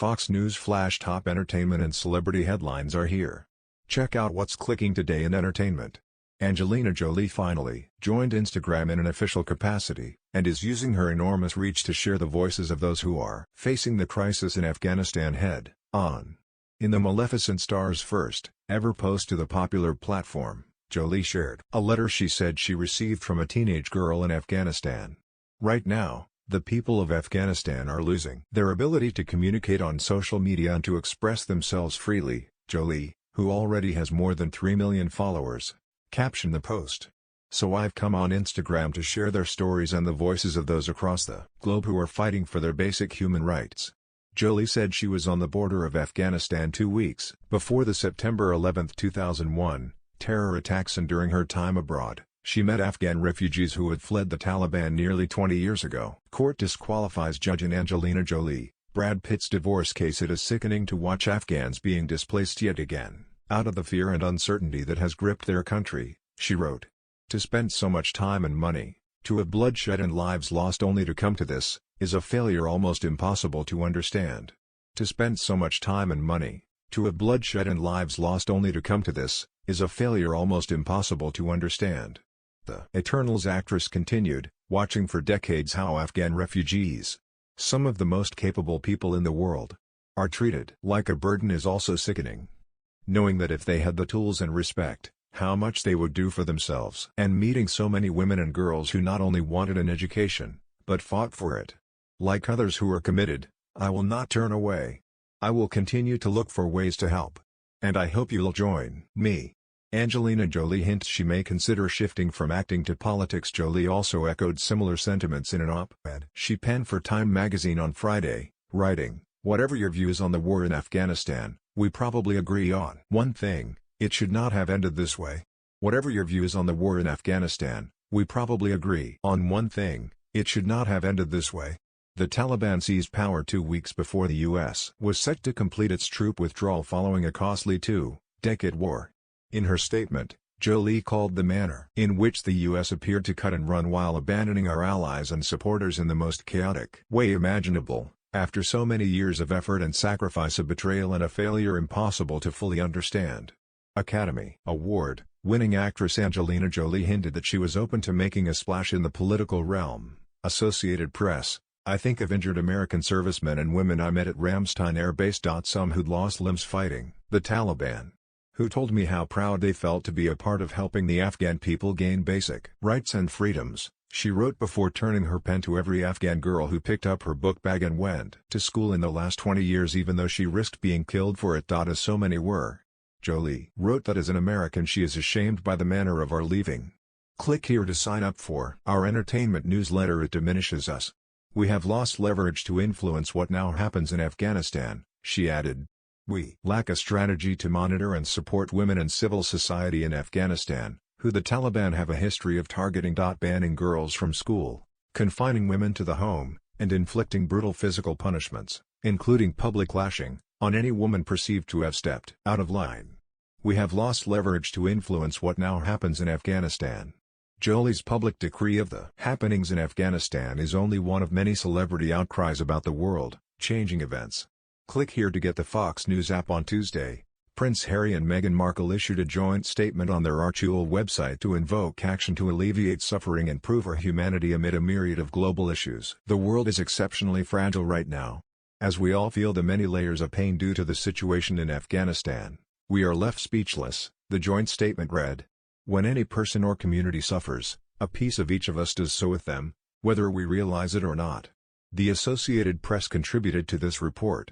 Fox News Flash top entertainment and celebrity headlines are here. Check out what's clicking today in entertainment. Angelina Jolie finally joined Instagram in an official capacity, and is using her enormous reach to share the voices of those who are facing the crisis in Afghanistan head on. In the Maleficent star's first ever post to the popular platform, Jolie shared a letter she said she received from a teenage girl in Afghanistan. Right now, the people of Afghanistan are losing their ability to communicate on social media and to express themselves freely, Jolie, who already has more than 3 million followers, captioned the post. So I've come on Instagram to share their stories and the voices of those across the globe who are fighting for their basic human rights. Jolie said she was on the border of Afghanistan 2 weeks before the September 11, 2001, terror attacks, and during her time abroad, she met Afghan refugees who had fled the Taliban nearly 20 years ago. Court disqualifies judge in Angelina Jolie, Brad Pitt's divorce case. It is sickening to watch Afghans being displaced yet again, out of the fear and uncertainty that has gripped their country, she wrote. To spend so much time and money, to have bloodshed and lives lost only to come to this, is a failure almost impossible to understand. To spend so much time and money, to have bloodshed and lives lost only to come to this, is a failure almost impossible to understand. The Eternals actress continued, watching for decades how Afghan refugees, some of the most capable people in the world, are treated like a burden is also sickening. Knowing that if they had the tools and respect, how much they would do for themselves. And meeting so many women and girls who not only wanted an education, but fought for it. Like others who are committed, I will not turn away. I will continue to look for ways to help. And I hope you'll join me. Angelina Jolie hints she may consider shifting from acting to politics. Jolie also echoed similar sentiments in an op-ed she penned for Time magazine on Friday, writing, "Whatever your views on the war in Afghanistan, we probably agree on one thing: it should not have ended this way. Whatever your views on the war in Afghanistan, we probably agree on one thing: it should not have ended this way." The Taliban seized power 2 weeks before the U.S. was set to complete its troop withdrawal following a costly 2-decade war. In her statement, Jolie called the manner in which the U.S. appeared to cut and run while abandoning our allies and supporters in the most chaotic way imaginable, after so many years of effort and sacrifice, a betrayal and a failure impossible to fully understand. Academy Award-winning actress Angelina Jolie hinted that she was open to making a splash in the political realm. Associated Press, "I think of injured American servicemen and women I met at Ramstein Air Base. Some who'd lost limbs fighting the Taliban, who told me how proud they felt to be a part of helping the Afghan people gain basic rights and freedoms," she wrote before turning her pen to every Afghan girl who picked up her book bag and went to school in the last 20 years, even though she risked being killed for it. As so many were. Jolie wrote that as an American she is ashamed by the manner of our leaving. Click here to sign up for our entertainment newsletter. It diminishes us. We have lost leverage to influence what now happens in Afghanistan, she added. We lack a strategy to monitor and support women and civil society in Afghanistan, who the Taliban have a history of targeting. Banning girls from school, confining women to the home, and inflicting brutal physical punishments, including public lashing, on any woman perceived to have stepped out of line. We have lost leverage to influence what now happens in Afghanistan. Jolie's public decree of the happenings in Afghanistan is only one of many celebrity outcries about the world-changing events. Click here to get the Fox News app. On Tuesday, Prince Harry and Meghan Markle issued a joint statement on their Archewell website to invoke action to alleviate suffering and prove our humanity amid a myriad of global issues. The world is exceptionally fragile right now. As we all feel the many layers of pain due to the situation in Afghanistan, we are left speechless, the joint statement read. When any person or community suffers, a piece of each of us does so with them, whether we realize it or not. The Associated Press contributed to this report.